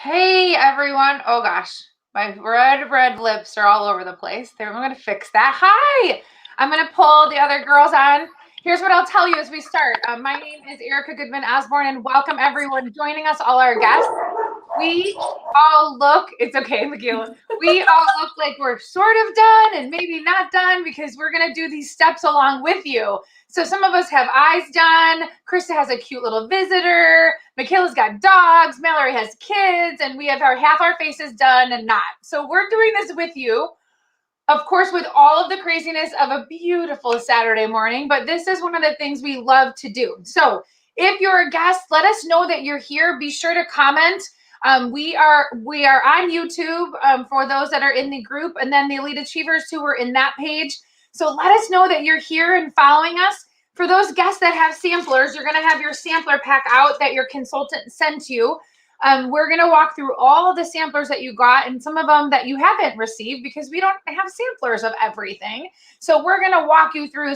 Hey everyone. Oh gosh, my red lips are all over the place. I'm going to fix that. Hi. I'm going to pull the other girls on. Here's what I'll tell you as we start. My name is Erica Goodman Osborne, and welcome everyone joining us, all our guests. We all look, it's okay, Michaela. We all look like we're sort of done and maybe not done because we're going to do these steps along with you. So some of us have eyes done. Krista has a cute little visitor. Michaela's got dogs. Mallory has kids. And we have half our faces done and not. So we're doing this with you. Of course, with all of the craziness of a beautiful Saturday morning, but this is one of the things we love to do. So if you're a guest, let us know that you're here. Be sure to comment. We are on YouTube for those that are in the group, and then the Elite Achievers who are in that page. So let us know that you're here and following us. For those guests that have samplers, you're going to have your sampler pack out that your consultant sent you. We're going to walk through all of the samplers that you got and some of them that you haven't received because we don't have samplers of everything. So we're going to walk you through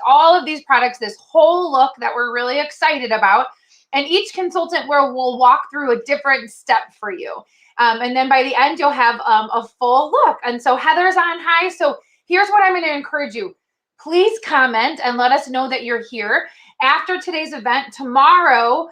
all of these products, this whole look that we're really excited about. And each consultant will walk through a different step for you. And then by the end, you'll have a full look. And so Heather's on high. So here's what I'm going to encourage you. Please comment and let us know that you're here. After today's event, tomorrow,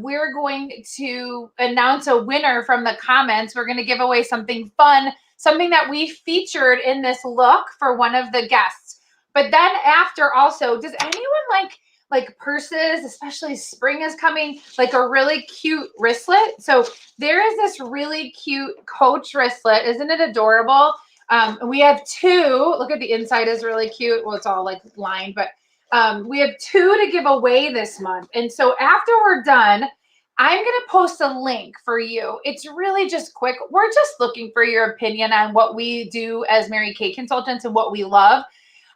we're going to announce a winner from the comments. We're going to give away something fun, something that we featured in this look for one of the guests. But then after also, does anyone like purses, especially spring is coming, like a really cute wristlet? So there is this really cute Coach wristlet. Isn't it adorable? We have two. Look at the inside is really cute. Well, it's all like lined, but we have two to give away this month. And so after we're done, I'm going to post a link for you. It's really just quick. We're just looking for your opinion on what we do as Mary Kay consultants and what we love.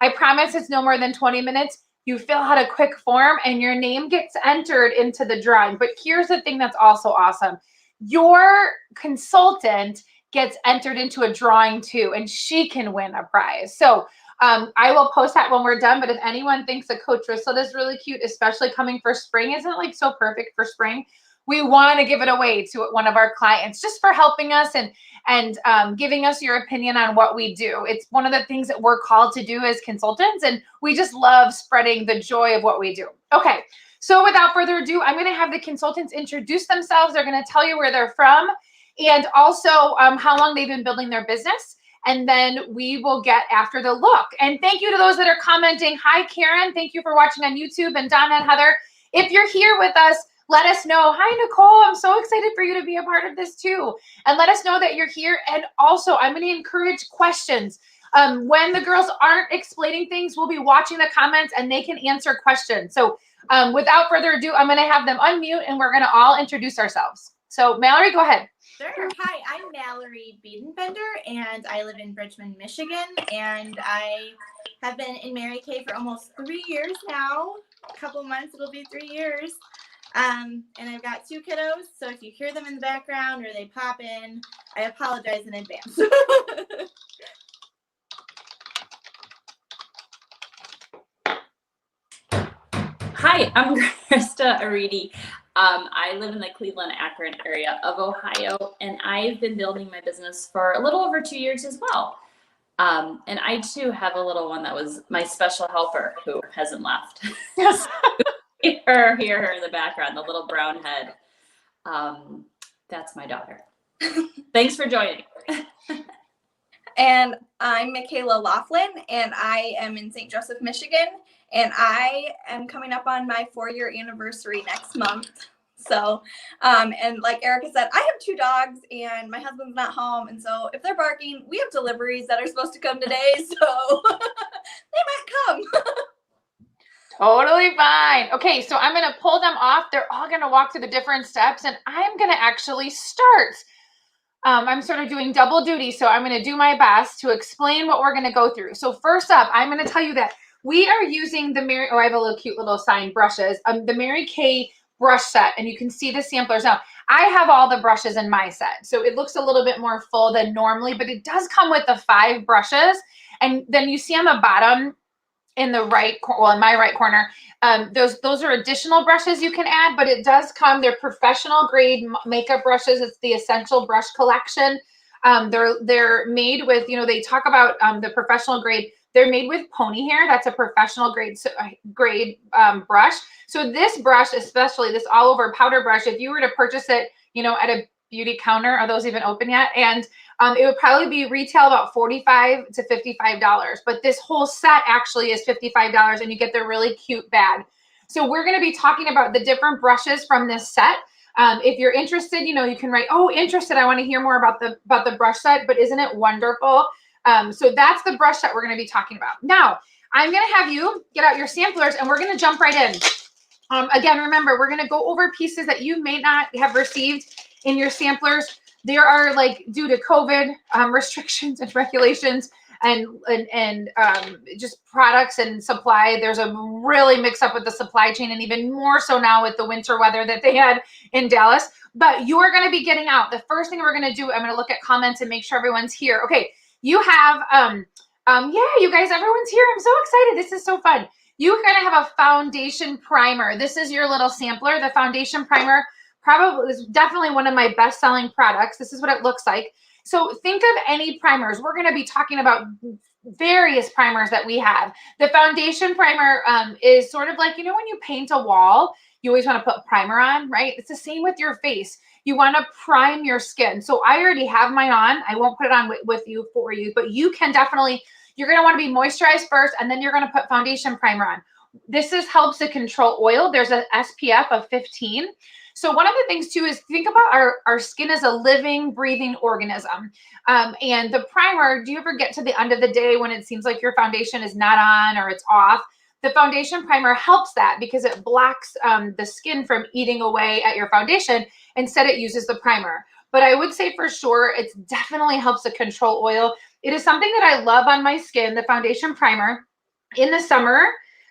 I promise it's no more than 20 minutes. You fill out a quick form and your name gets entered into the drawing. But here's the thing that's also awesome. Your consultant gets entered into a drawing too, and she can win a prize. So I will post that when we're done, but if anyone thinks a Coach wristlet is really cute, especially coming for spring, isn't it like so perfect for spring? We want to give it away to one of our clients just for helping us and giving us your opinion on what we do. It's one of the things that we're called to do as consultants, and we just love spreading the joy of what we do. Okay, so without further ado, I'm going to have the consultants introduce themselves. They're going to tell you where they're from and also how long they've been building their business. And then we will get after the look. And thank you to those that are commenting. Hi, Karen. Thank you for watching on YouTube. And Donna and Heather, if you're here with us, let us know. Hi, Nicole. I'm so excited for you to be a part of this too. And let us know that you're here. And also, I'm going to encourage questions. When the girls aren't explaining things, we'll be watching the comments and they can answer questions. So without further ado, I'm going to have them unmute and we're going to all introduce ourselves. So Mallory, go ahead. Sure. Hi, I'm Mallory Biedenbender, and I live in Bridgman, Michigan, and I have been in Mary Kay for almost 3 years now. A couple months, it'll be 3 years. And I've got 2 kiddos, so if you hear them in the background or they pop in, I apologize in advance. Hi, I'm Krista Aridi. I live in the Cleveland, Akron area of Ohio, and I've been building my business for a little over 2 years as well. And I too have a little one that was my special helper who hasn't left. Yes. hear her in the background, the little brown head. That's my daughter. Thanks for joining. And I'm Michaela Laughlin, and I am in St. Joseph, Michigan, and I am coming up on my 4-year anniversary next month. So, and like Erica said, I have 2 dogs, and my husband's not home, and so if they're barking, we have deliveries that are supposed to come today, so they might come. Totally fine. Okay, so I'm going to pull them off. They're all going to walk through the different steps, and I'm going to actually start. I'm sort of doing double duty, so I'm going to do my best to explain what we're going to go through. So first up, I'm going to tell you that we are using the I have a little cute little sign brushes, the Mary Kay brush set, and you can see the samplers. Now, I have all the brushes in my set, so it looks a little bit more full than normally, but it does come with the 5 brushes, and then you see on the bottom, in the right, well, in my right corner. Those are additional brushes you can add, but it does come, they're professional grade makeup brushes. It's the Essential Brush Collection. They're made with, you know, they talk about the professional grade. They're made with pony hair. That's a professional grade brush. So this brush, especially this all over powder brush, if you were to purchase it, you know, at a beauty counter, are those even open yet? And it would probably be retail about $45 to $55, but this whole set actually is $55 and you get the really cute bag. So we're going to be talking about the different brushes from this set. If you're interested, you know, you can write, oh, interested, I want to hear more about the brush set, but isn't it wonderful? So that's the brush set we're going to be talking about. Now, I'm going to have you get out your samplers and we're going to jump right in. Again, remember, we're going to go over pieces that you may not have received in your samplers. There are, like, due to COVID restrictions and regulations and just products and supply, there's a really mix up with the supply chain, and even more so now with the winter weather that they had in Dallas. But you're going to be getting out. The first thing we're going to do, I'm going to look at comments and make sure everyone's here. Okay, you have, yeah, you guys, everyone's here. I'm so excited. This is so fun. You're going to have a foundation primer. This is your little sampler. The foundation primer probably is definitely one of my best-selling products. This is what it looks like. So think of any primers. We're going to be talking about various primers that we have. The foundation primer is sort of like, you know, when you paint a wall, you always want to put primer on, right? It's the same with your face. You want to prime your skin. So I already have mine on. I won't put it on with you for you, but you can definitely, you're going to want to be moisturized first, and then you're going to put foundation primer on. This helps to control oil. There's an SPF of 15. So one of the things too is think about our skin as a living, breathing organism. And the primer, do you ever get to the end of the day when it seems like your foundation is not on or it's off? The foundation primer helps that because it blocks the skin from eating away at your foundation. Instead, it uses the primer. But I would say for sure, it definitely helps to control oil. It is something that I love on my skin, the foundation primer. In the summer,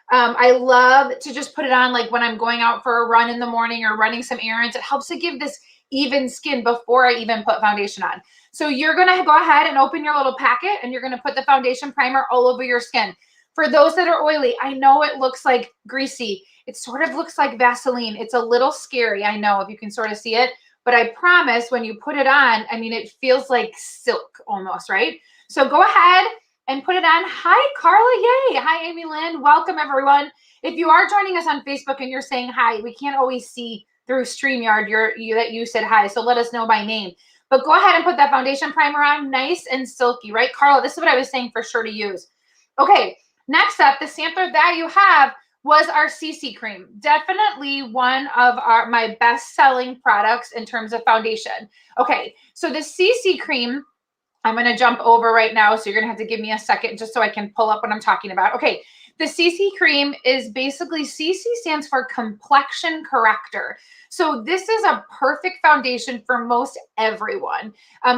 I love to just put it on like when I'm going out for a run in the morning or running some errands. It helps to give this even skin before I even put foundation on. So you're going to go ahead and open your little packet and you're going to put the foundation primer all over your skin. For those that are oily, I know it looks like greasy. It sort of looks like Vaseline. It's a little scary, I know, if you can sort of see it. But I promise when you put it on, I mean, it feels like silk almost, right? So go ahead and put it on. Hi, Carla. Yay. Hi, Amy Lynn. Welcome, everyone. If you are joining us on Facebook and you're saying hi, we can't always see through StreamYard that you said hi, so let us know by name. But go ahead and put that foundation primer on, nice and silky, right? Carla, this is what I was saying for sure to use. Okay, next up, the sampler that you have was our CC cream. Definitely one of my best-selling products in terms of foundation. Okay, so the CC cream, I'm going to jump over right now, so you're going to have to give me a second just so I can pull up what I'm talking about. Okay, the CC cream is basically, CC stands for complexion corrector. So this is a perfect foundation for most everyone,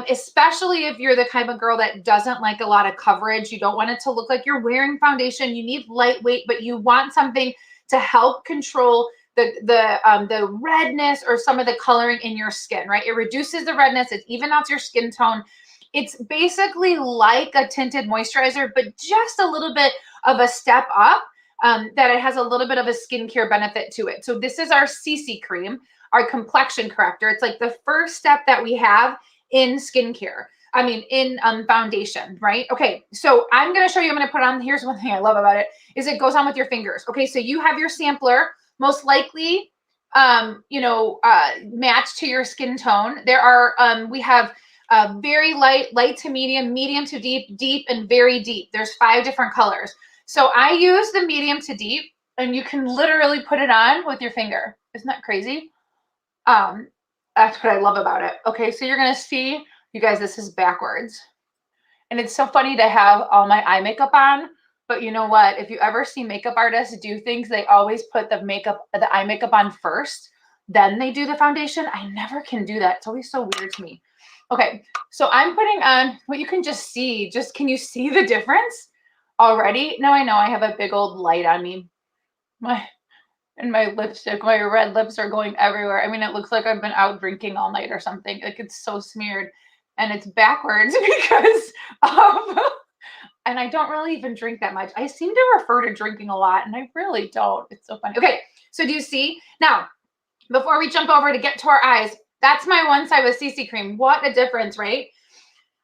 especially if you're the kind of girl that doesn't like a lot of coverage. You don't want it to look like you're wearing foundation. You need lightweight, but you want something to help control the redness or some of the coloring in your skin, right? It reduces the redness. It evens out your skin tone. It's basically like a tinted moisturizer, but just a little bit of a step up, that it has a little bit of a skincare benefit to it. So this is our CC cream, our complexion corrector. It's like the first step that we have in skincare. I mean, in foundation, right? Okay, so I'm going to show you, I'm going to put on, here's one thing I love about it, is it goes on with your fingers. Okay, so you have your sampler, most likely, matched to your skin tone. There are, we have very light to medium, medium to deep, deep, and very deep. There's 5 different colors. So I use the medium to deep, and you can literally put it on with your finger. Isn't that crazy? That's what I love about it. Okay, so you're going to see, you guys, this is backwards. And it's so funny to have all my eye makeup on, but you know what? If you ever see makeup artists do things, they always put the eye makeup on first, then they do the foundation. I never can do that. It's always so weird to me. Okay, so I'm putting on what you can just see. Can you see the difference already? Now I know I have a big old light on me. My lipstick, my red lips are going everywhere. I mean, it looks like I've been out drinking all night or something. Like, it's so smeared, and it's backwards because I and I don't really even drink that much. I seem to refer to drinking a lot, and I really don't. It's so funny. Okay, so do you see? Now, before we jump over to get to our eyes, that's my one side with CC cream. What a difference, right?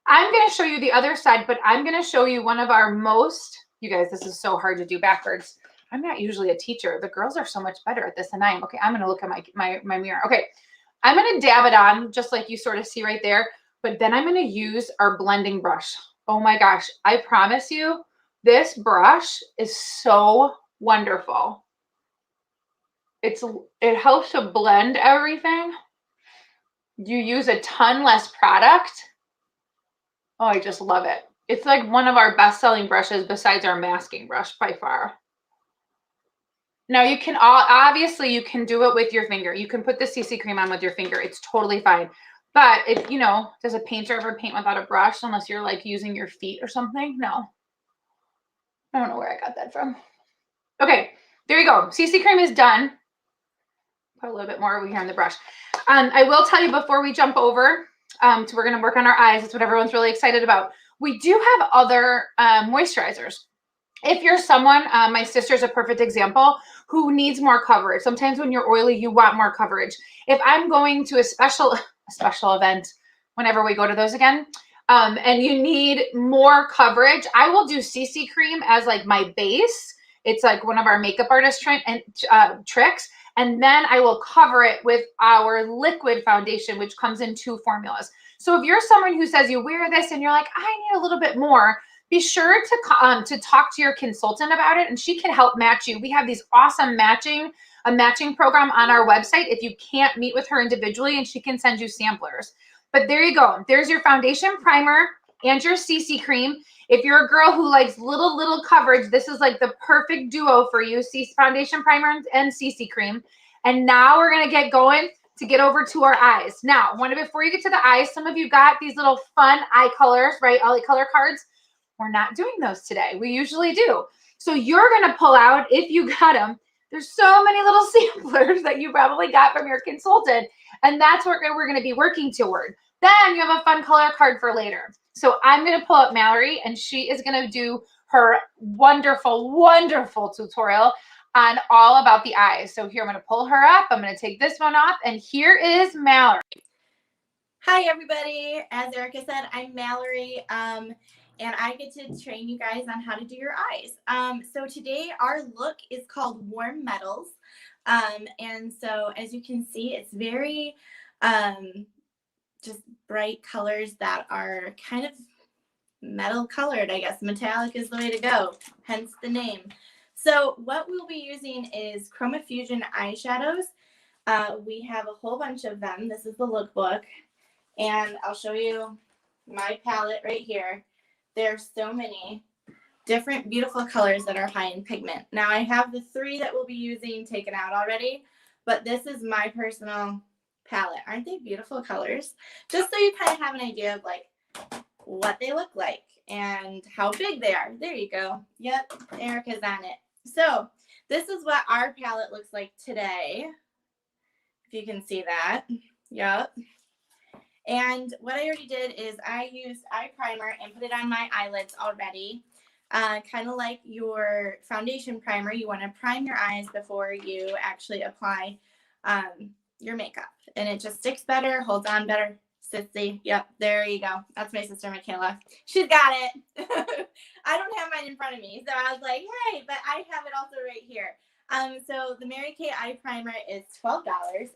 I'm going to show you the other side, but I'm going to show you one of our most, you guys, this is so hard to do backwards. I'm not usually a teacher. The girls are so much better at this than I am. Okay, I'm going to look at my mirror. Okay, I'm going to dab it on just like you sort of see right there, but then I'm going to use our blending brush. Oh my gosh, I promise you, this brush is so wonderful. It helps to blend everything. You use a ton less product. Oh, I just love it. It's like one of our best-selling brushes besides our masking brush by far. Now you can obviously you can do it with your finger. You can put the CC cream on with your finger. It's totally fine. But if, you know, does a painter ever paint without a brush unless you're like using your feet or something? No. I don't know where I got that from. Okay, there you go. CC cream is done. Put a little bit more over here on the brush. I will tell you before we jump over, we're going to work on our eyes. That's what everyone's really excited about. We do have other moisturizers. If you're someone, my sister's a perfect example, who needs more coverage. Sometimes when you're oily, you want more coverage. If I'm going to a special event, whenever we go to those again, and you need more coverage, I will do CC cream as like my base. It's like one of our makeup artist tricks. And then I will cover it with our liquid foundation, which comes in 2 formulas. So if you're someone who says you wear this and you're like, I need a little bit more, be sure to talk to your consultant about it, and she can help match you. We have these awesome matching program on our website if you can't meet with her individually, and she can send you samplers. But there you go. There's your foundation primer and your CC cream. If you're a girl who likes little coverage, this is like the perfect duo for you. Foundation primer and CC cream. And now we're going to get going to get over to our eyes. Now, before you get to the eyes, some of you got these little fun eye colors, right? All the color cards. We're not doing those today. We usually do. So you're going to pull out, if you got them, there's so many little samplers that you probably got from your consultant. And that's what we're going to be working toward. Then you have a fun color card for later. So I'm going to pull up Mallory, and she is going to do her wonderful, wonderful tutorial on all about the eyes. So here, I'm going to pull her up. I'm going to take this one off, and here is Mallory. Hi, everybody. As Erica said, I'm Mallory, and I get to train you guys on how to do your eyes. So today our look is called Warm Metals. And so as you can see, it's very just bright colors that are kind of metal colored, I guess. Metallic is the way to go, hence the name. So what we'll be using is Chroma Fusion eyeshadows. We have a whole bunch of them. This is the lookbook, and I'll show you my palette right here. There's so many different beautiful colors that are high in pigment. Now I have the 3 that we'll be using taken out already, but this is my personal palette. Aren't they beautiful colors? Just so you kind of have an idea of like what they look like and how big they are. There you go. Yep, Erica's on it. So this is what our palette looks like today, if you can see that. Yep. And what I already did is I used eye primer and put it on my eyelids already. Kind of like your foundation primer, you want to prime your eyes before you actually apply your makeup. And it just sticks better, holds on better. Sissy, yep, there you go. That's my sister, Michaela. She's got it. I don't have mine in front of me, so I was like, hey, but I have it also right here. So the Mary Kay eye primer is $12,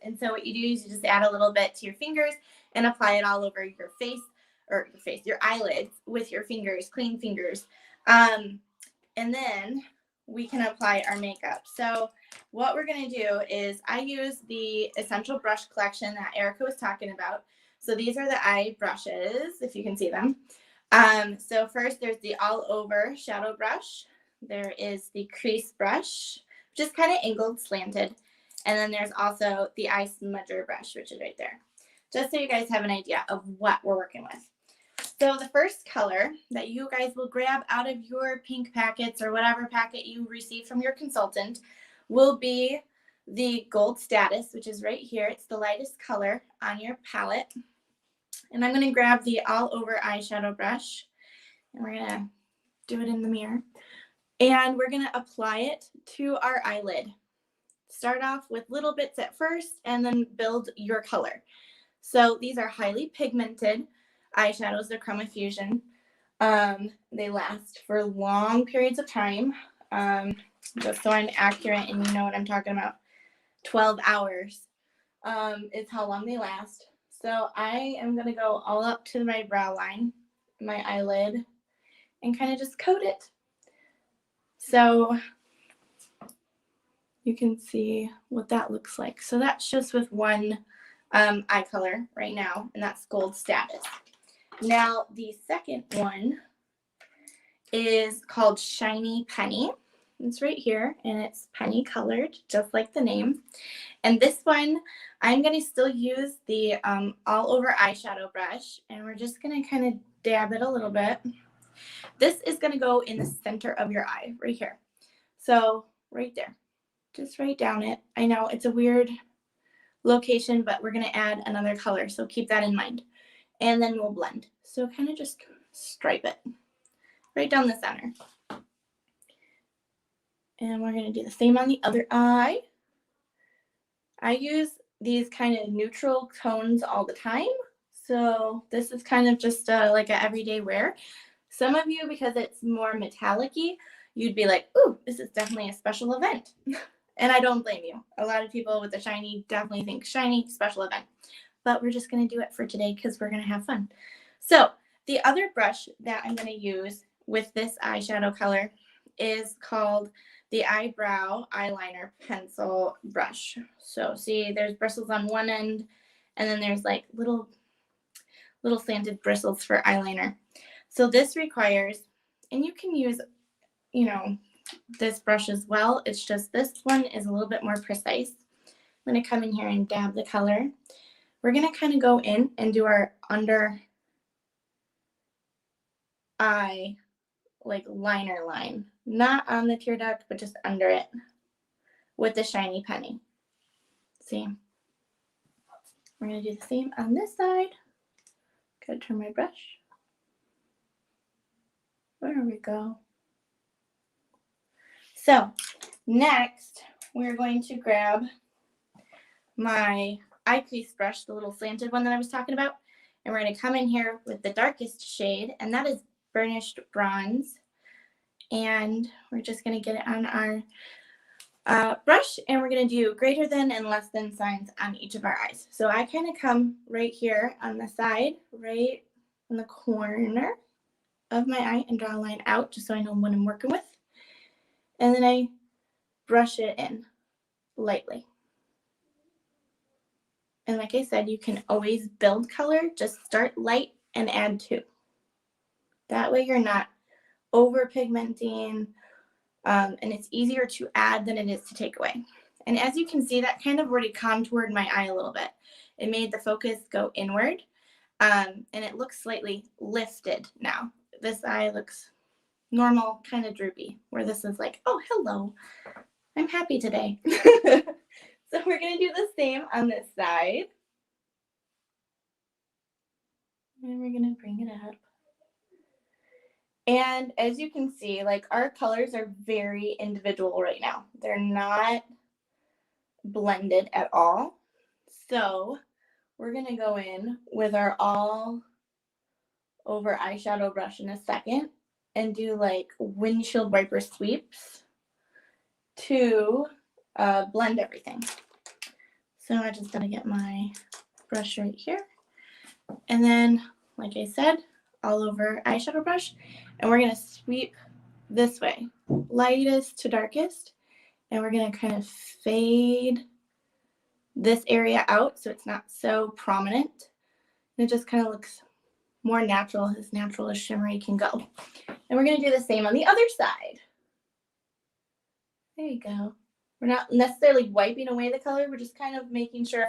and so what you do is you just add a little bit to your fingers and apply it all over your face, your eyelids with your fingers, clean fingers. And then we can apply our makeup. So what we're going to do is I use the Essential Brush Collection that Erica was talking about. So these are the eye brushes, if you can see them. So first there's the all over shadow brush. There is the crease brush, which is kind of angled, slanted. And then there's also the eye smudger brush, which is right there. Just so you guys have an idea of what we're working with. So the first color that you guys will grab out of your pink packets or whatever packet you receive from your consultant will be the Gold Status, which is right here. It's the lightest color on your palette. And I'm going to grab the all over eyeshadow brush, and we're going to do it in the mirror. And we're going to apply it to our eyelid. Start off with little bits at first and then build your color. So these are highly pigmented eyeshadows. They're Chroma Fusion. They last for long periods of time. Just so I'm accurate and you know what I'm talking about, 12 hours is how long they last. So I am going to go all up to my brow line, my eyelid, and kind of just coat it. So you can see what that looks like. So that's just with one eye color right now, and that's Gold Status. Now the second one is called Shiny Penny. It's right here, and it's penny colored, just like the name. And this one, I'm going to still use the all over eyeshadow brush, and we're just going to kind of dab it a little bit. This is going to go in the center of your eye, right here. So right there, just right down it. I know it's a weird location, but we're going to add another color, so keep that in mind. And then we'll blend. So kind of just stripe it right down the center. And we're going to do the same on the other eye. I use these kind of neutral tones all the time. So this is kind of just like an everyday wear. Some of you, because it's more metallic-y, you'd be like, ooh, this is definitely a special event. And I don't blame you. A lot of people with the shiny definitely think shiny, special event. But we're just going to do it for today because we're going to have fun. So the other brush that I'm going to use with this eyeshadow color is called the Eyebrow Eyeliner Pencil Brush. So see, there's bristles on one end, and then there's like little slanted bristles for eyeliner. So this requires, and you can use, you know, this brush as well. It's just this one is a little bit more precise. I'm going to come in here and dab the color. We're going to kind of go in and do our under eye like liner line, not on the tear duct, but just under it with the Shiny Penny. See, we're going to do the same on this side. Gotta turn my brush. There we go. So next we're going to grab my eyepiece brush, the little slanted one that I was talking about, and we're going to come in here with the darkest shade, and that is Burnished Bronze. And we're just going to get it on our brush, and we're going to do greater than and less than signs on each of our eyes. So I kind of come right here on the side, right in the corner of my eye, and draw a line out just so I know what I'm working with. And then I brush it in lightly. And like I said, you can always build color. Just start light and add to. That way you're not over pigmenting, and it's easier to add than it is to take away. And as you can see, that kind of already contoured my eye a little bit. It made the focus go inward, and it looks slightly lifted now. This eye looks normal, kind of droopy, where this is like, oh, hello, I'm happy today. So we're going to do the same on this side. And we're going to bring it up. And as you can see, like our colors are very individual right now. They're not blended at all. So we're going to go in with our all over eyeshadow brush in a second and do like windshield wiper sweeps to blend everything. So I just gotta get my brush right here. And then, like I said, all over eyeshadow brush. And we're gonna sweep this way, lightest to darkest. And we're gonna kind of fade this area out so it's not so prominent. And it just kind of looks more natural as shimmery can go. And we're gonna do the same on the other side. There you go. We're not necessarily wiping away the color. We're just kind of making sure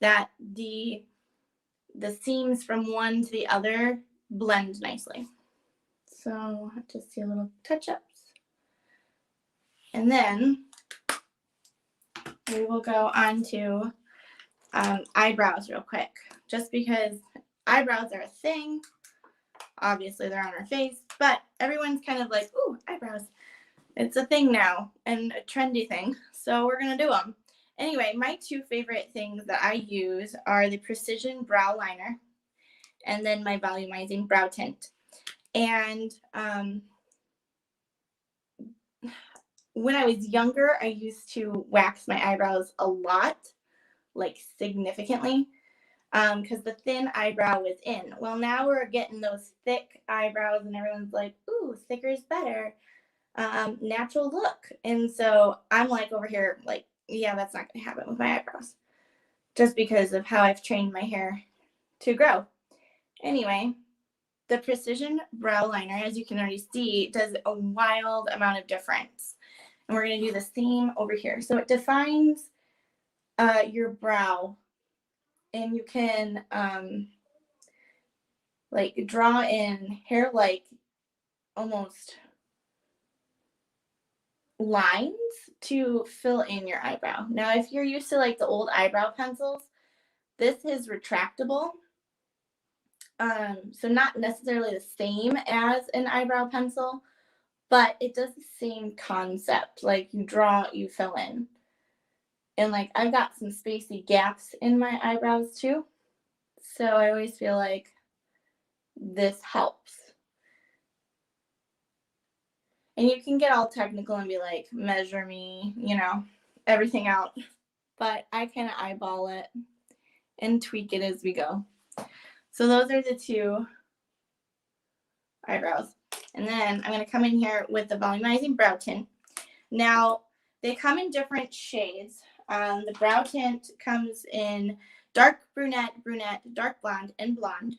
that the seams from one to the other blend nicely. So just see a little touch-ups. And then we will go on to eyebrows real quick. Just because eyebrows are a thing. Obviously, they're on our face. but everyone's kind of like, ooh, eyebrows. It's a thing now and a trendy thing. So we're going to do them. Anyway, my two favorite things that I use are the Precision Brow Liner and then my volumizing brow tint. And when I was younger, I used to wax my eyebrows a lot, like significantly, because the thin eyebrow was in. Well, now we're getting those thick eyebrows and everyone's like, ooh, thicker is better. Natural look. And so I'm like over here, like, yeah, that's not going to happen with my eyebrows just because of how I've trained my hair to grow. Anyway, the Precision Brow Liner, as you can already see, does a wild amount of difference. And we're going to do the same over here. So it defines your brow, and you can like draw in hair-like almost lines to fill in your eyebrow. Now, if you're used to like the old eyebrow pencils, this is retractable. So not necessarily the same as an eyebrow pencil, but it does the same concept. Like you draw, you fill in. And like I've got some spacey gaps in my eyebrows too. So I always feel like this helps. And you can get all technical and be like, measure me, you know, everything out. But I kind of eyeball it and tweak it as we go. So those are the two eyebrows. And then I'm going to come in here with the volumizing brow tint. Now, they come in different shades. The brow tint comes in dark brunette, dark blonde, and blonde.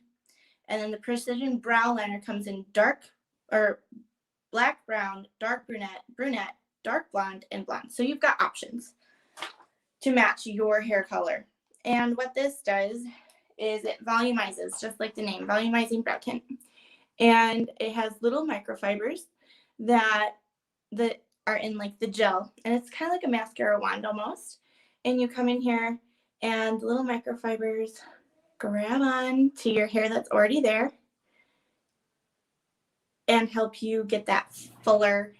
And then the Precision Brow Liner comes in dark or black, brown, dark brunette, dark blonde, and blonde. So you've got options to match your hair color. And what this does is it volumizes, just like the name, volumizing brow tint. And it has little microfibers that are in like the gel. And it's kind of like a mascara wand almost. And you come in here and little microfibers grab on to your hair that's already there and help you get that fuller,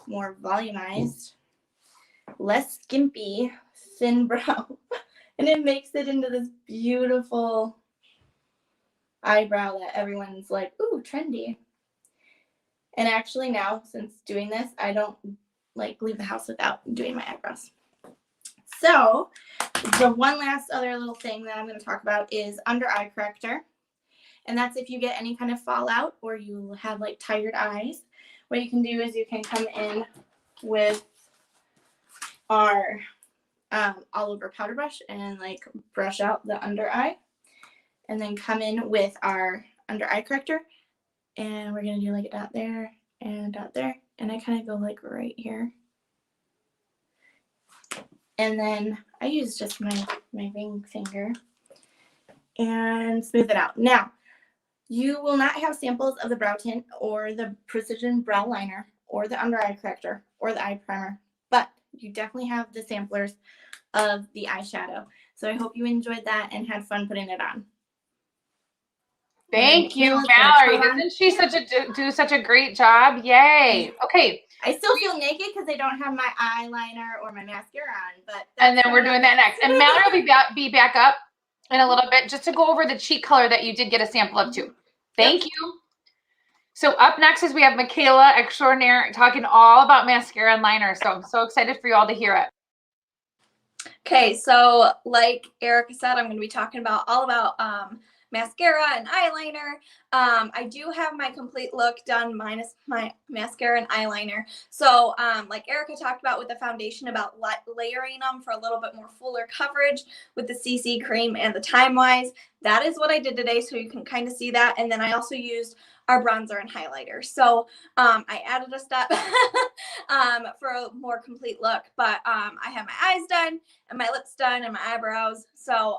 more volumized, less skimpy, thin brow. And it makes it into this beautiful eyebrow that everyone's like, ooh, trendy. And actually now, since doing this, I don't like leave the house without doing my eyebrows. So the one last other little thing that I'm going to talk about is under eye corrector. And that's if you get any kind of fallout or you have like tired eyes. What you can do is you can come in with our all over powder brush and like brush out the under eye. And then come in with our under eye corrector. And we're going to do like a dot there and a dot there. And I kind of go like right here. And then I use just my ring finger and smooth it out. Now, you will not have samples of the brow tint or the Precision Brow Liner or the under eye corrector or the eye primer, but you definitely have the samplers of the eyeshadow. So I hope you enjoyed that and had fun putting it on. Thank you, Mallory. Doesn't she do such a great job? Yay. Okay. I still feel naked because I don't have my eyeliner or my mascara on, but and then we're doing that next. And Mallory will be back up in a little bit just to go over the cheek color that you did get a sample of too. Thank you. So up next is we have Michaela Extraordinaire talking all about mascara and liner. So I'm so excited for you all to hear it. Okay, so like Erica said, I'm going to be talking all about mascara and eyeliner. I do have my complete look done minus my mascara and eyeliner. So like Erica talked about with the foundation, about layering them for a little bit more fuller coverage with the CC cream and the Time Wise. That is what I did today, so you can kind of see that. And then I also used our bronzer and highlighter. So I added a step for a more complete look, but I have my eyes done and my lips done and my eyebrows. So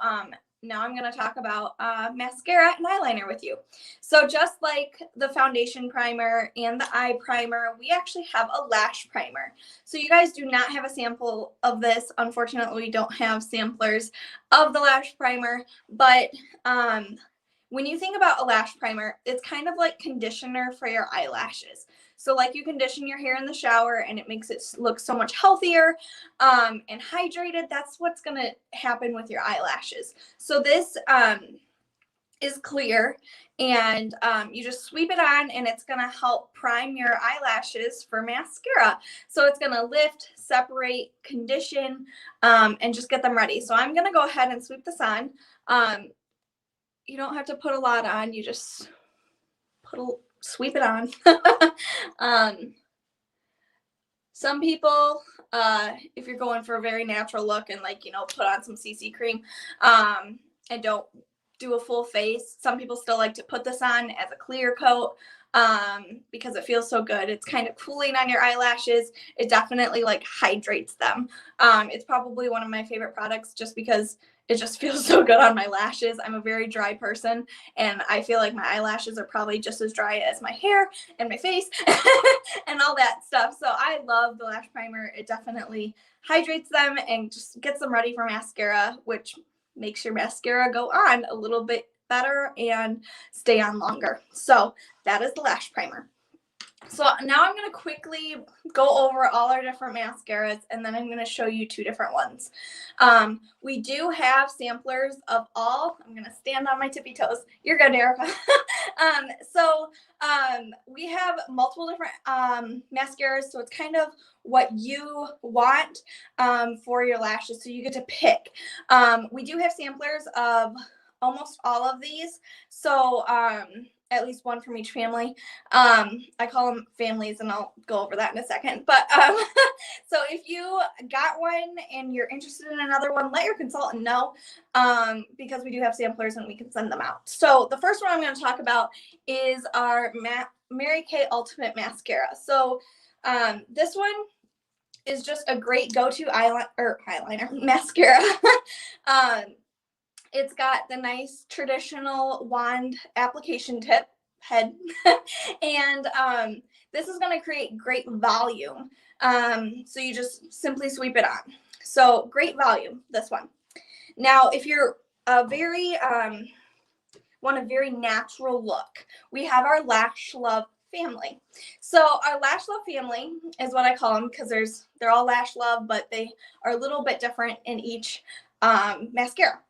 now I'm going to talk about mascara and eyeliner with you. So just like the foundation primer and the eye primer, we actually have a lash primer. So you guys do not have a sample of this. Unfortunately, we don't have samplers of the lash primer, but when you think about a lash primer, it's kind of like conditioner for your eyelashes. So like you condition your hair in the shower and it makes it look so much healthier and hydrated. That's what's going to happen with your eyelashes. So this is clear, and you just sweep it on, and it's going to help prime your eyelashes for mascara. So it's going to lift, separate, condition, and just get them ready. So I'm going to go ahead and sweep this on. You don't have to put a lot on. You just sweep it on. Some people, if you're going for a very natural look and like, put on some CC cream and don't do a full face. Some people still like to put this on as a clear coat because it feels so good. It's kind of cooling on your eyelashes. It definitely like hydrates them. It's probably one of my favorite products just because it just feels so good on my lashes. I'm a very dry person, and I feel like my eyelashes are probably just as dry as my hair and my face and all that stuff. So I love the lash primer. It definitely hydrates them and just gets them ready for mascara, which makes your mascara go on a little bit better and stay on longer. So that is the lash primer. So now I'm going to quickly go over all our different mascaras, and then I'm going to show you two different ones. We do have samplers of all. I'm going to stand on my tippy toes. You're good, Erica. We have multiple different mascaras, so it's kind of what you want for your lashes, so you get to pick. We do have samplers of almost all of these, so at least one from each family. I call them families, and I'll go over that in a second. But so if you got one and you're interested in another one, let your consultant know because we do have samplers and we can send them out. So the first one I'm going to talk about is our Mary Kay Ultimate Mascara. So this one is just a great go-to eyeliner mascara. It's got the nice traditional wand application tip head. And this is going to create great volume. So you just simply sweep it on. So great volume, this one. Now, if you're want a very natural look, we have our Lash Love family. So our Lash Love family is what I call them because they're all Lash Love, but they are a little bit different in each mascara.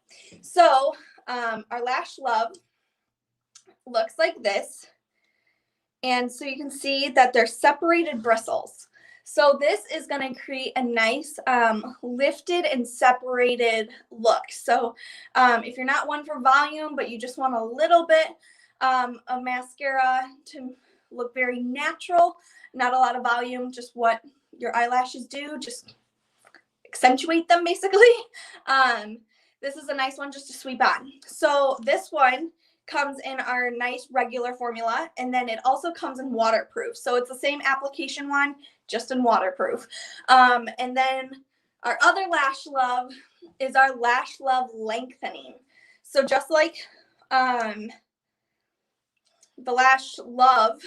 So our Lash Love looks like this. And so you can see that they're separated bristles. So this is going to create a nice lifted and separated look. So if you're not one for volume, but you just want a little bit of mascara to look very natural, not a lot of volume, just what your eyelashes do, just accentuate them basically. This is a nice one just to sweep on. So this one comes in our nice regular formula, and then it also comes in waterproof. So it's the same application one, just in waterproof. And then our other Lash Love is our Lash Love Lengthening. So just like the Lash Love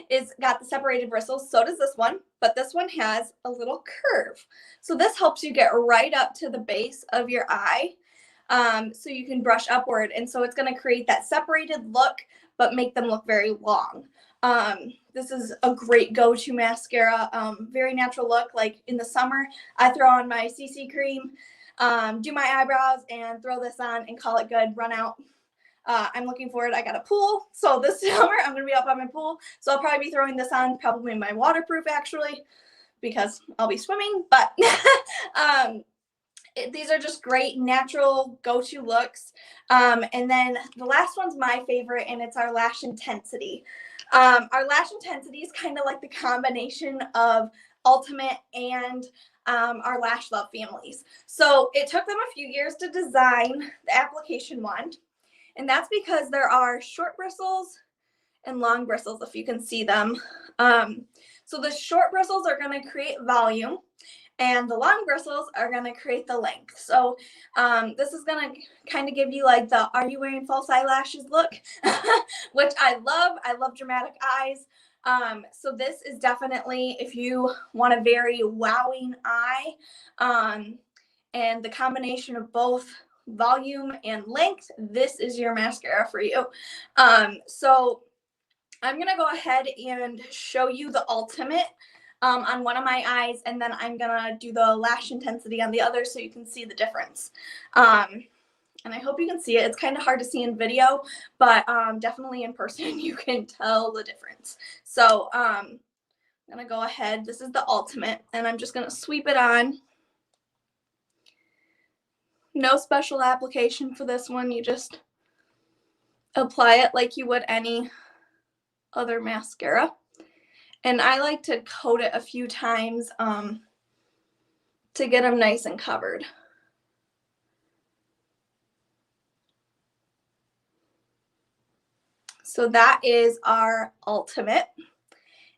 is got the separated bristles, so does this one, but this one has a little curve. So this helps you get right up to the base of your eye, so you can brush upward. And so it's going to create that separated look, but make them look very long. This is a great go-to mascara, very natural look. Like in the summer, I throw on my CC cream, do my eyebrows, and throw this on and call it good, run out. I'm looking forward. I got a pool, so this summer I'm going to be up by my pool. So I'll probably be throwing this on, probably my waterproof actually, because I'll be swimming. But these are just great natural go-to looks. And then the last one's my favorite, and it's our Lash Intensity. Our Lash Intensity is kind of like the combination of Ultimate and our Lash Love families. So it took them a few years to design the application wand. And that's because there are short bristles and long bristles, if you can see them. So the short bristles are going to create volume, and the long bristles are going to create the length. So this is going to kind of give you like the "are you wearing false eyelashes" look, which I love. I love dramatic eyes. So this is definitely if you want a very wowing eye, and the combination of both volume and length, this is your mascara for you. So I'm going to go ahead and show you the ultimate on one of my eyes, and then I'm going to do the lash intensity on the other so you can see the difference. And I hope you can see it. It's kind of hard to see in video, but definitely in person you can tell the difference. So I'm going to go ahead. This is the ultimate, and I'm just going to sweep it on. No special application for this one. You just apply it like you would any other mascara. And I like to coat it a few times to get them nice and covered. So that is our ultimate.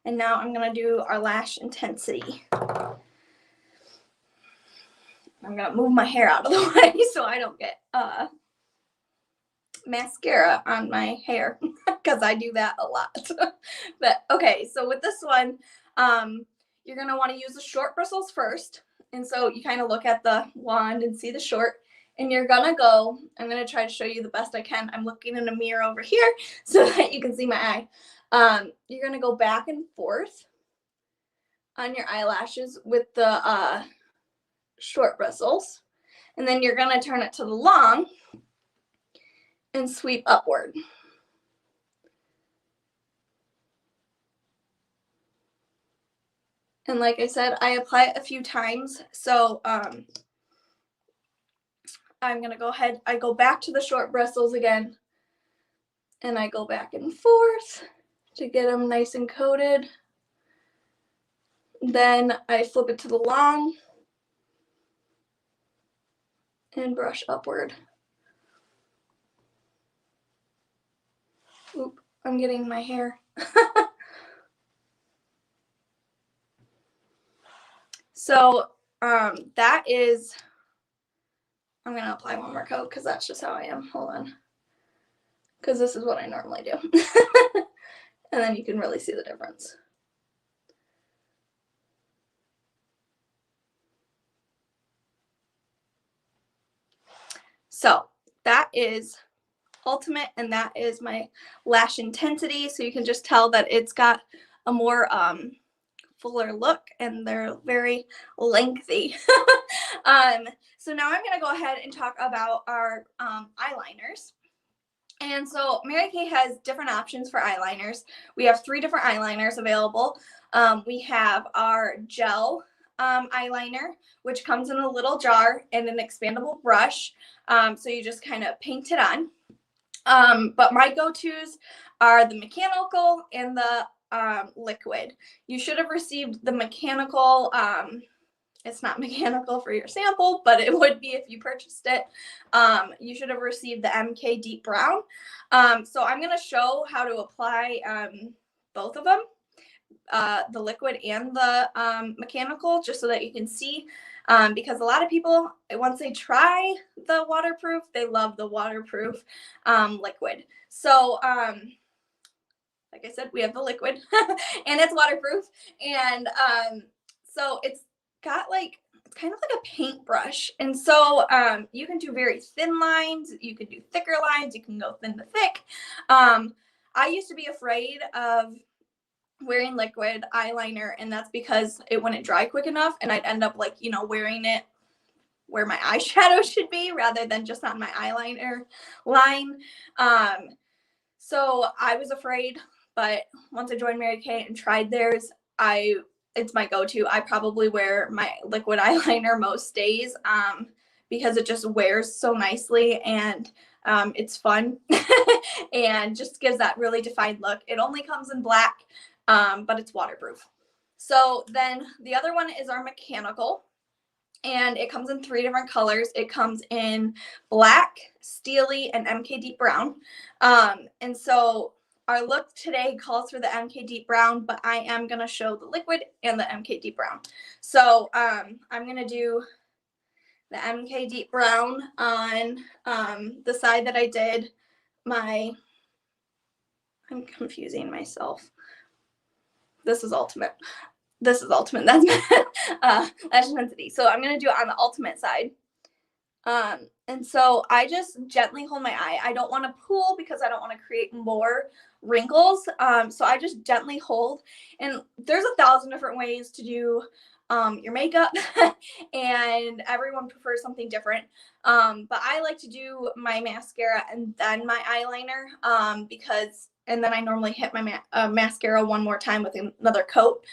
And now I'm going to do our lash intensity. I'm going to move my hair out of the way so I don't get mascara on my hair because I do that a lot. But okay, so with this one, you're going to want to use the short bristles first. And so you kind of look at the wand and see the short. And you're going to go, I'm going to try to show you the best I can. I'm looking in a mirror over here so that you can see my eye. You're going to go back and forth on your eyelashes with the short bristles. And then you're going to turn it to the long and sweep upward. And like I said, I apply it a few times. So I'm going to go ahead, I go back to the short bristles again, and I go back and forth to get them nice and coated. Then I flip it to the long and brush upward. Oop, I'm getting my hair. So that is, I'm going to apply one more coat because that's just how I am. Hold on. Because this is what I normally do. And then you can really see the difference. So that is ultimate, and that is my lash intensity. So you can just tell that it's got a more fuller look, and they're very lengthy. So now I'm going to go ahead and talk about our eyeliners. And so Mary Kay has different options for eyeliners. We have 3 different eyeliners available. We have our gel eyeliner, which comes in a little jar and an expandable brush. So you just kind of paint it on. But my go-tos are the mechanical and the liquid. You should have received the mechanical. It's not mechanical for your sample, but it would be if you purchased it. You should have received the MK Deep Brown. So I'm going to show how to apply both of them, the liquid and the mechanical, just so that you can see. Because a lot of people, once they try the waterproof, they love the waterproof liquid. So like I said, we have the liquid and it's waterproof. And so it's got like, it's kind of like a paintbrush. And so you can do very thin lines. You can do thicker lines. You can go thin to thick. I used to be afraid of wearing liquid eyeliner, and that's because it wouldn't dry quick enough, and I'd end up like, you know, wearing it where my eyeshadow should be rather than just on my eyeliner line. So I was afraid, but once I joined Mary Kay and tried theirs, it's my go-to. I probably wear my liquid eyeliner most days because it just wears so nicely, and it's fun and just gives that really defined look. It only comes in black, but it's waterproof. So then the other one is our mechanical, and it comes in 3 different colors. It comes in black, steely, and MK Deep Brown. And so our look today calls for the MK Deep Brown, but I am going to show the liquid and the MK Deep Brown. So I'm going to do the MK Deep Brown on the side that I did my, I'm confusing myself. This is ultimate. This is ultimate. That's lash intensity. So I'm going to do it on the ultimate side. And so I just gently hold my eye. I don't want to pull because I don't want to create more wrinkles. So I just gently hold. And there's 1,000 different ways to do your makeup, and everyone prefers something different. But I like to do my mascara and then my eyeliner and then I normally hit my mascara one more time with another coat.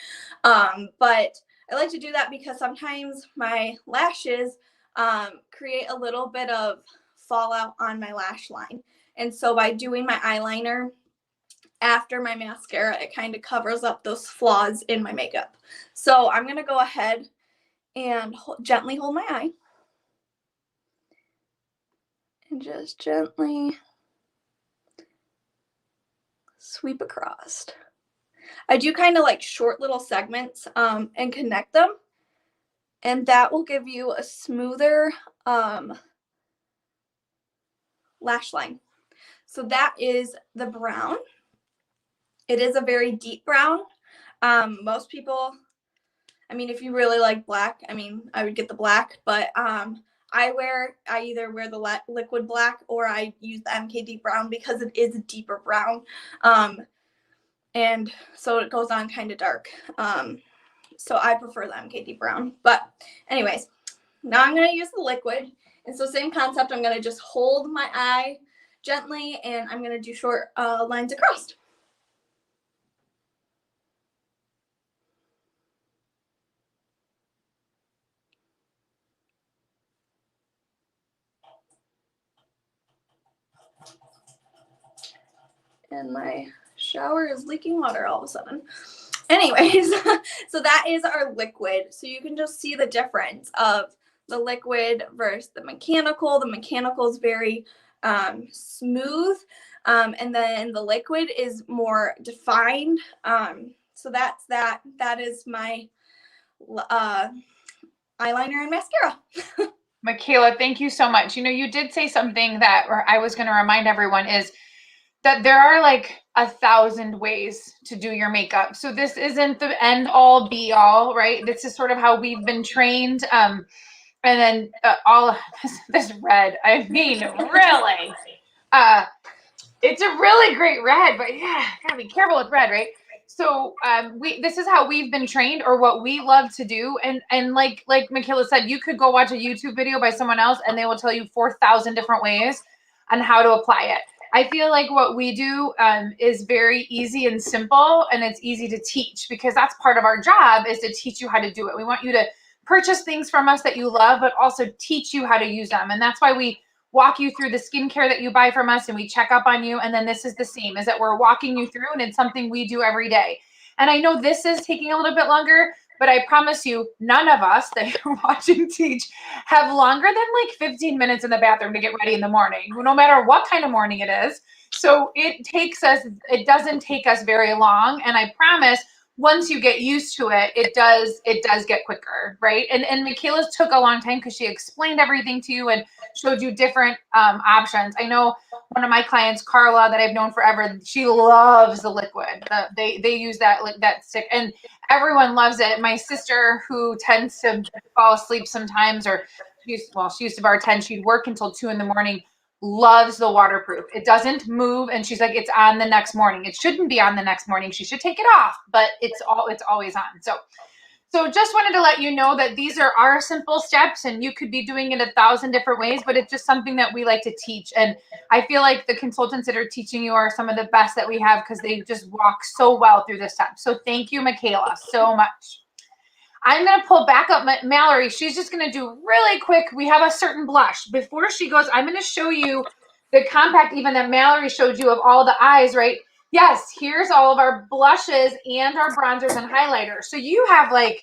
But I like to do that because sometimes my lashes create a little bit of fallout on my lash line. And so by doing my eyeliner after my mascara, it kind of covers up those flaws in my makeup. So I'm going to go ahead and gently hold my eye. And just gently sweep across. I do kind of like short little segments and connect them. And that will give you a smoother lash line. So that is the brown. It is a very deep brown. Most people, I mean, if you really like black, I mean, I would get the black, but I either wear the liquid black or I use the MKD brown because it is a deeper brown. And so it goes on kind of dark. So I prefer the MKD brown. But anyways, now I'm going to use the liquid. And so same concept, I'm going to just hold my eye gently and I'm going to do short lines across. And my shower is leaking water all of a sudden. Anyways, so that is our liquid. So you can just see the difference of the liquid versus the mechanical. The mechanical is very smooth, and then the liquid is more defined. So that's that. That is my eyeliner and mascara. Michaela, thank you so much. You know, you did say something that I was going to remind everyone is that there are like 1,000 ways to do your makeup. So this isn't the end all be all, right? This is sort of how we've been trained. And then all of this red, I mean, really, it's a really great red, but yeah, gotta be careful with red, right? So this is how we've been trained or what we love to do. And like Michaela said, you could go watch a YouTube video by someone else and they will tell you 4,000 different ways on how to apply it. I feel like what we do is very easy and simple, and it's easy to teach because that's part of our job is to teach you how to do it. We want you to purchase things from us that you love, but also teach you how to use them. And that's why we walk you through the skincare that you buy from us and we check up on you. And then this is the same, is that we're walking you through and it's something we do every day. And I know this is taking a little bit longer, but I promise you, none of us that you're watching teach have longer than like 15 minutes in the bathroom to get ready in the morning, no matter what kind of morning it is. So it doesn't take us very long. And I promise once you get used to it, it does get quicker, right? And Michaela's took a long time because she explained everything to you and showed you different options. I know one of my clients, Carla, that I've known forever, she loves the liquid. They use that stick, and everyone loves it. My sister, who tends to fall asleep sometimes, or she used to bartend, she'd work until 2 a.m, loves the waterproof. It doesn't move, and she's like, it's on the next morning. It shouldn't be on the next morning. She should take it off, but it's always on. So just wanted to let you know that these are our simple steps, and you could be doing it 1,000 different ways, but it's just something that we like to teach. And I feel like the consultants that are teaching you are some of the best that we have because they just walk so well through the steps. So thank you, Michaela, so much. I'm going to pull back up Mallory. She's just going to do really quick. We have a certain blush. Before she goes, I'm going to show you the compact even that Mallory showed you of all the eyes, right? Yes, here's all of our blushes and our bronzers and highlighters. So you have like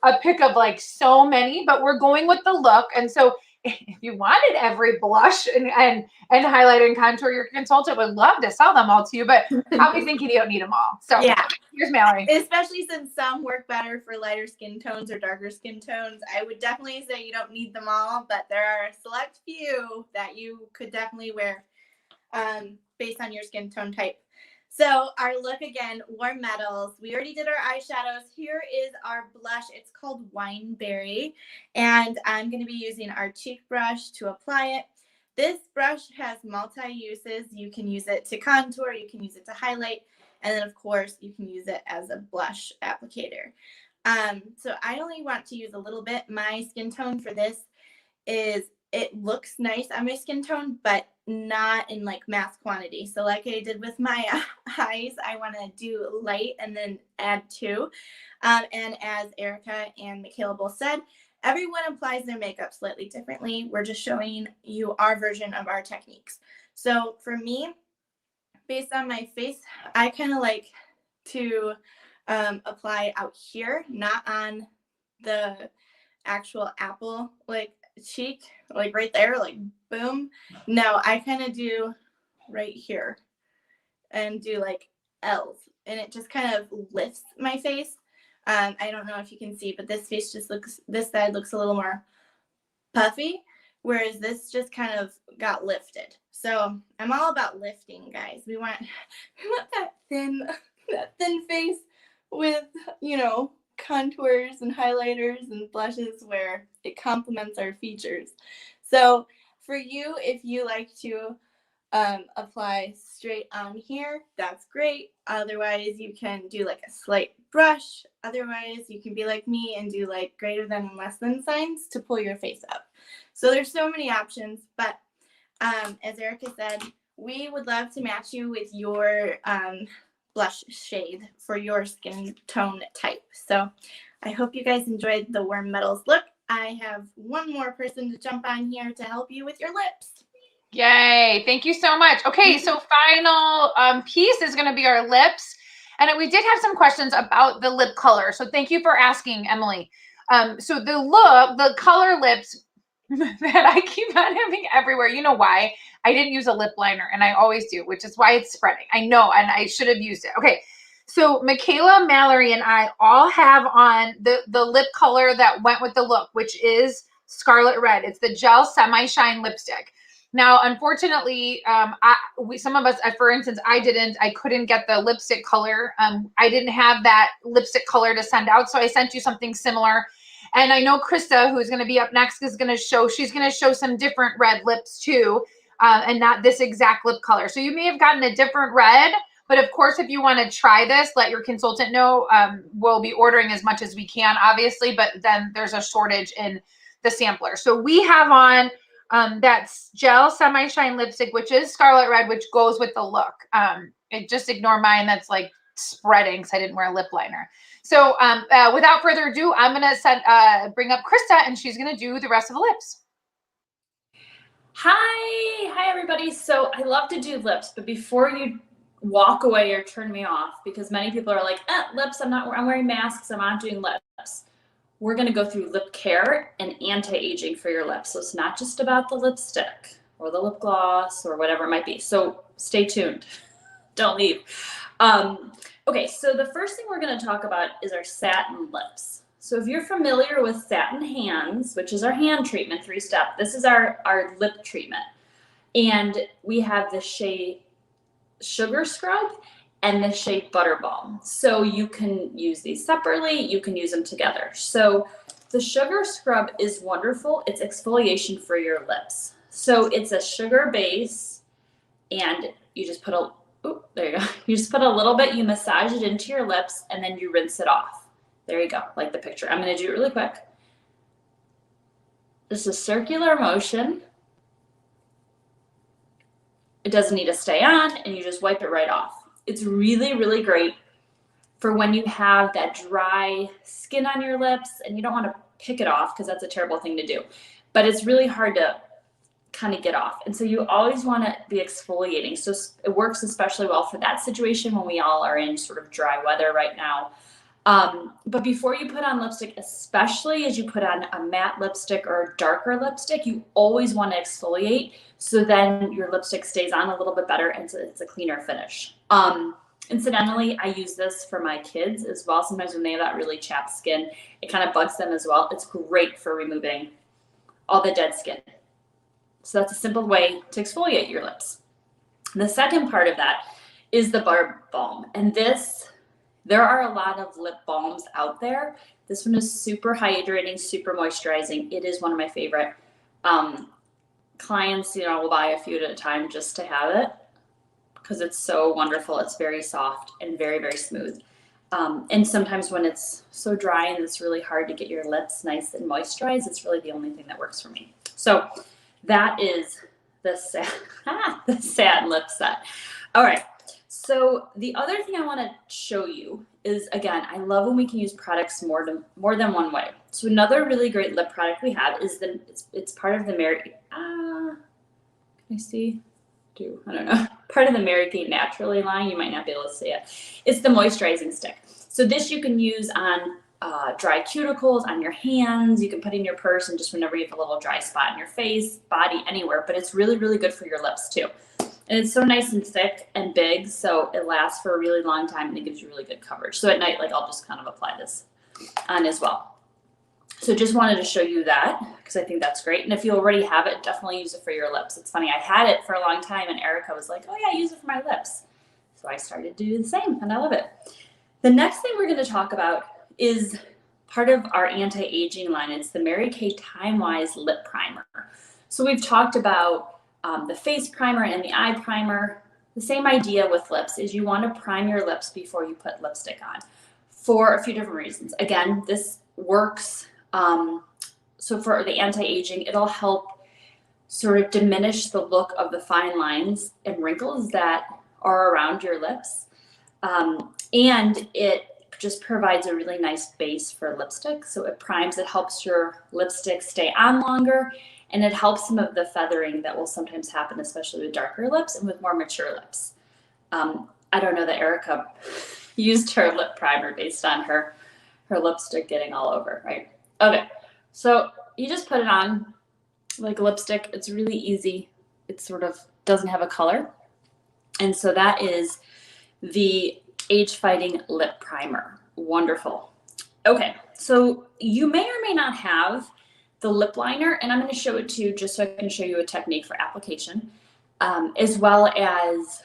a pick of like so many, but we're going with the look. And so if you wanted every blush and highlighter and contour, your consultant would love to sell them all to you, but I'll be thinking you don't need them all. So yeah, here's Mallory. Especially since some work better for lighter skin tones or darker skin tones. I would definitely say you don't need them all, but there are a select few that you could definitely wear based on your skin tone type. So our look again, warm metals. We already did our eyeshadows. Here is our blush. It's called Wineberry. And I'm going to be using our cheek brush to apply it. This brush has multi-uses. You can use it to contour, you can use it to highlight, and then of course you can use it as a blush applicator. So I only want to use a little bit. My skin tone for this is, it looks nice on my skin tone, but not in like mass quantity. So like I did with my eyes, I want to do light and then add to. And as Erica and Michaela both said, everyone applies their makeup slightly differently. We're just showing you our version of our techniques. So for me, based on my face, I kind of like to apply out here, not on the actual apple like cheek, like right there, like boom. No, I kind of do right here and do like L's, and it just kind of lifts my face. I don't know if you can see, but this face just looks, this side looks a little more puffy, whereas this just kind of got lifted. So I'm all about lifting, guys. We want that thin face with, you know, contours and highlighters and blushes where it complements our features. So for you, if you like to apply straight on here, that's great. Otherwise, you can do like a slight brush. Otherwise, you can be like me and do like greater than and less than signs to pull your face up. So there's so many options, but as Erica said, we would love to match you with your blush shade for your skin tone type. So I hope you guys enjoyed the warm metals look. I have one more person to jump on here to help you with your lips. Yay. Thank you so much. Okay, so final piece is going to be our lips. And we did have some questions about the lip color. So thank you for asking, Emily. So the color lips that I keep on having everywhere. You know why? I didn't use a lip liner, and I always do, which is why it's spreading. I know, and I should have used it. Okay, so Michaela, Mallory, and I all have on the lip color that went with the look, which is Scarlet Red. It's the Gel Semi-Shine Lipstick. Now, unfortunately, some of us, for instance, I couldn't get the lipstick color. I didn't have that lipstick color to send out, so I sent you something similar. And I know Krista, who's going to be up next, she's going to show some different red lips too, and not this exact lip color. So you may have gotten a different red, but of course, if you want to try this, let your consultant know. We'll be ordering as much as we can, obviously, but then there's a shortage in the sampler. So we have on that's Gel Semi-Shine Lipstick, which is Scarlet Red, which goes with the look. Just ignore mine. That's like spreading because I didn't wear a lip liner. So without further ado, I'm going to bring up Krista, and she's going to do the rest of the lips. Hi everybody. So I love to do lips, but before you walk away or turn me off, because many people are like, lips, I'm wearing masks, I'm not doing lips. We're going to go through lip care and anti-aging for your lips. So it's not just about the lipstick or the lip gloss or whatever it might be. So stay tuned. Don't leave. Okay, so the first thing we're going to talk about is our satin lips. So if you're familiar with satin hands, which is our hand treatment, 3-step, this is our lip treatment. And we have the shea sugar scrub and the shea butter balm. So you can use these separately, you can use them together. So the sugar scrub is wonderful. It's exfoliation for your lips. So it's a sugar base, and you just put there you go. You just put a little bit, you massage it into your lips, and then you rinse it off. There you go, like the picture. I'm gonna do it really quick. This is circular motion. It doesn't need to stay on, and you just wipe it right off. It's really, really great for when you have that dry skin on your lips and you don't want to pick it off, because that's a terrible thing to do. But it's really hard to kind of get off. And so you always want to be exfoliating. So it works especially well for that situation when we all are in sort of dry weather right now. But before you put on lipstick, especially as you put on a matte lipstick or a darker lipstick, you always want to exfoliate, so then your lipstick stays on a little bit better and it's a cleaner finish. Incidentally, I use this for my kids as well. Sometimes when they have that really chapped skin, it kind of bugs them as well. It's great for removing all the dead skin. So that's a simple way to exfoliate your lips. The second part of that is the Barb Balm. And there are a lot of lip balms out there. This one is super hydrating, super moisturizing. It is one of my favorite. Clients, will buy a few at a time just to have it because it's so wonderful. It's very soft and very, very smooth. And sometimes when it's so dry and it's really hard to get your lips nice and moisturized, it's really the only thing that works for me. So that is the satin lip set. All right. So the other thing I want to show you is, again, I love when we can use products more than one way. So another really great lip product we have is it's part of the part of the Mary Kay Naturally line. You might not be able to see it. It's the moisturizing stick. So this you can use on dry cuticles, on your hands. You can put in your purse and just whenever you have a little dry spot in your face, body, anywhere. But it's really, really good for your lips too. And it's so nice and thick and big, so it lasts for a really long time and it gives you really good coverage. So at night, I'll just kind of apply this on as well. So just wanted to show you that because I think that's great. And if you already have it, definitely use it for your lips. It's funny, I had it for a long time and Erica was like, oh yeah, use it for my lips. So I started to do the same and I love it. The next thing we're going to talk about is part of our anti-aging line. It's the Mary Kay Time-Wise Lip Primer. So we've talked about the face primer and the eye primer. The same idea with lips is you want to prime your lips before you put lipstick on for a few different reasons. Again, this works. So for the anti-aging, it'll help sort of diminish the look of the fine lines and wrinkles that are around your lips. And it just provides a really nice base for lipstick. So it primes, it helps your lipstick stay on longer, and it helps some of the feathering that will sometimes happen, especially with darker lips and with more mature lips. I don't know that Erica used her lip primer based on her lipstick getting all over, right? Okay, so you just put it on like lipstick. It's really easy. It sort of doesn't have a color. And so that is the Age Fighting Lip Primer. Wonderful. Okay, so you may or may not have the lip liner, and I'm going to show it to you just so I can show you a technique for application, as well as,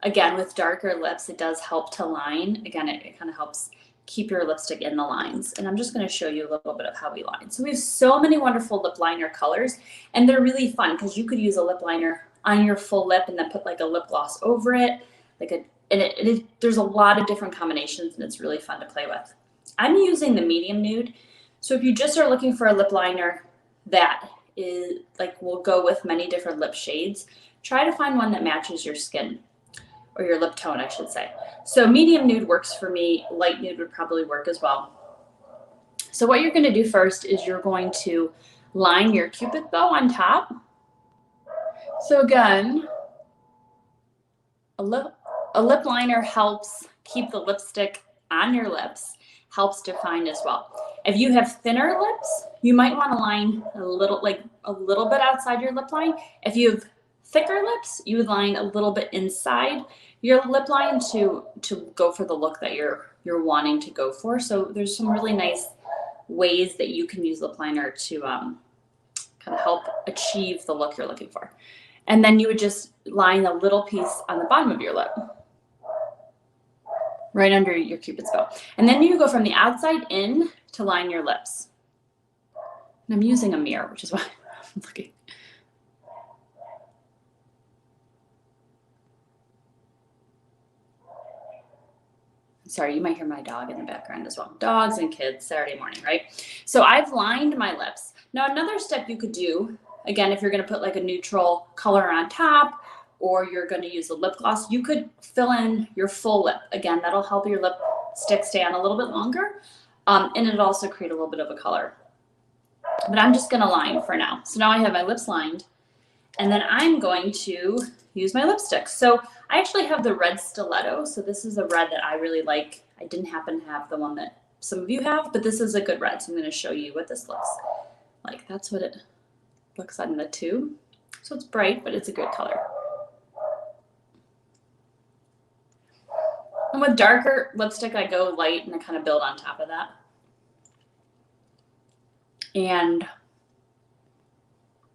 again, with darker lips, it does help to line. Again, it kind of helps keep your lipstick in the lines. And I'm just going to show you a little bit of how we line. So we have so many wonderful lip liner colors, and they're really fun because you could use a lip liner on your full lip and then put like a lip gloss over it. There's a lot of different combinations, and it's really fun to play with. I'm using the medium nude. So if you just are looking for a lip liner that is will go with many different lip shades, try to find one that matches your skin, or your lip tone, I should say. So medium nude works for me. Light nude would probably work as well. So what you're going to do first is you're going to line your Cupid bow on top. So again, a lip liner helps keep the lipstick on your lips, helps define as well. If you have thinner lips, you might want to line a little bit outside your lip line. If you have thicker lips, you would line a little bit inside your lip line to go for the look that you're wanting to go for. So there's some really nice ways that you can use lip liner to kind of help achieve the look you're looking for. And then you would just line a little piece on the bottom of your lip, right under your Cupid's bow. And then you go from the outside in to line your lips. And I'm using a mirror, which is why I'm looking. Sorry, you might hear my dog in the background as well. Dogs and kids, Saturday morning, right? So I've lined my lips. Now another step you could do, again, if you're gonna put like a neutral color on top, or you're gonna use a lip gloss, you could fill in your full lip. Again, that'll help your lipstick stay on a little bit longer, and it'll also create a little bit of a color. But I'm just gonna line for now. So now I have my lips lined, and then I'm going to use my lipstick. So I actually have the red stiletto. So this is a red that I really like. I didn't happen to have the one that some of you have, but this is a good red. So I'm gonna show you what this looks like. That's what it looks like in the tube. So it's bright, but it's a good color. And with darker lipstick, I go light and I kind of build on top of that. And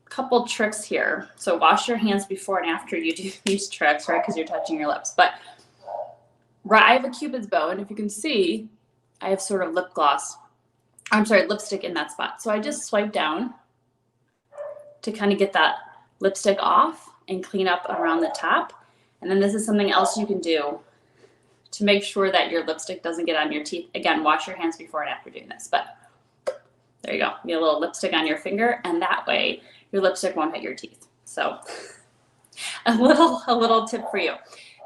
a couple tricks here. So wash your hands before and after you do these tricks, right? Because you're touching your lips. But I have a Cupid's bow, and if you can see, I have sort of lipstick in that spot. So I just swipe down to kind of get that lipstick off and clean up around the top. And then this is something else you can do to make sure that your lipstick doesn't get on your teeth. Again, wash your hands before and after doing this, but there you go. Get a little lipstick on your finger, and that way your lipstick won't hit your teeth. So a little tip for you.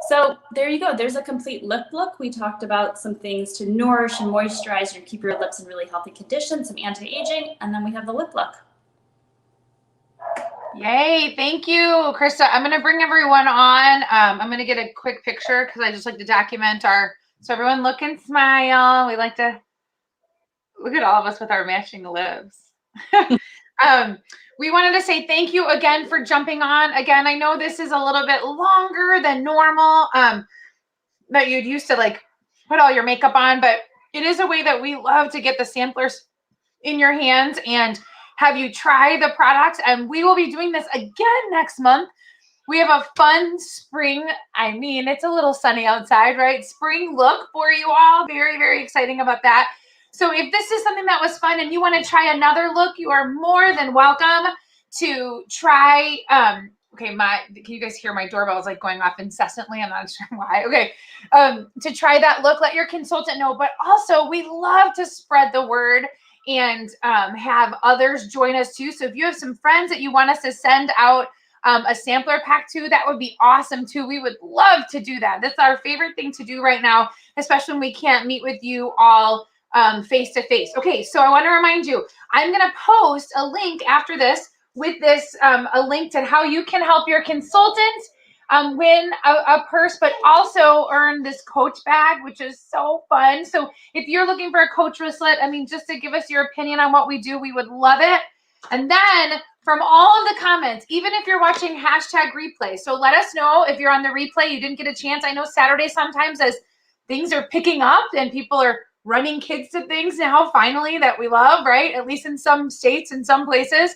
So there you go. There's a complete lip look. We talked about some things to nourish and moisturize and keep your lips in really healthy condition, some anti-aging, and then we have the lip look. Yay, thank you, Krista. I'm going to bring everyone on. I'm going to get a quick picture because I just like to document so everyone look and smile. We like to look at all of us with our matching lips. We wanted to say thank you again for jumping on. Again, I know this is a little bit longer than normal, that you'd used to like put all your makeup on, but it is a way that we love to get the samplers in your hands and have you try the products. And we will be doing this again next month. We have a fun spring, it's a little sunny outside, right? Spring look for you all. Very, very exciting about that. So if this is something that was fun and you want to try another look, you are more than welcome to try. Can you guys hear my doorbell is like going off incessantly? I'm not sure why. Okay. To try that look, let your consultant know. But also we love to spread the word and have others join us too. So if you have some friends that you want us to send out a sampler pack to, that would be awesome too. We would love to do that. That's our favorite thing to do right now, especially when we can't meet with you all face to face. Okay, so I want to remind you, I'm going to post a link after this with this, a link to how you can help your consultant win a purse, but also earn this coach bag, which is so fun. So if you're looking for a coach wristlet, just to give us your opinion on what we do, we would love it. And then from all of the comments, even if you're watching #replay, so let us know if you're on the replay, you didn't get a chance. I know Saturday sometimes as things are picking up and people are running kids to things now, finally, that we love, right? At least in some states and some places.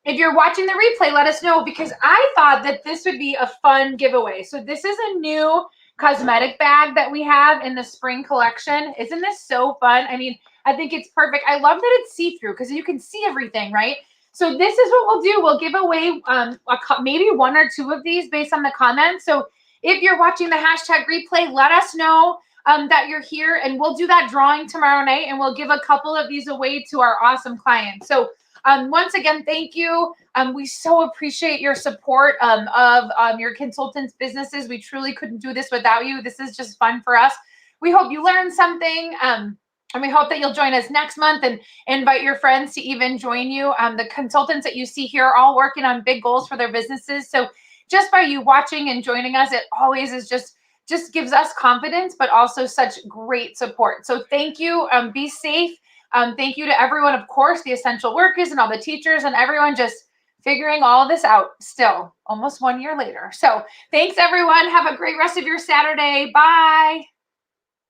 If you're watching the replay, let us know, because I thought that this would be a fun giveaway. So this is a new cosmetic bag that we have in the spring collection. Isn't this so fun? I think it's perfect. I love that it's see-through because you can see everything, right? So this is what we'll do. We'll give away maybe 1 or 2 of these based on the comments. So if you're watching the #replay, let us know that you're here, and we'll do that drawing tomorrow night, and we'll give a couple of these away to our awesome clients. So once again, thank you. We so appreciate your support of your consultants' businesses. We truly couldn't do this without you. This is just fun for us. We hope you learned something, and we hope that you'll join us next month and invite your friends to even join you. The consultants that you see here are all working on big goals for their businesses. So just by you watching and joining us, it always is just gives us confidence, but also such great support. So thank you. Be safe. Thank you to everyone, of course, the essential workers and all the teachers and everyone just figuring all this out still almost 1 year later. So thanks, everyone. Have a great rest of your Saturday. Bye.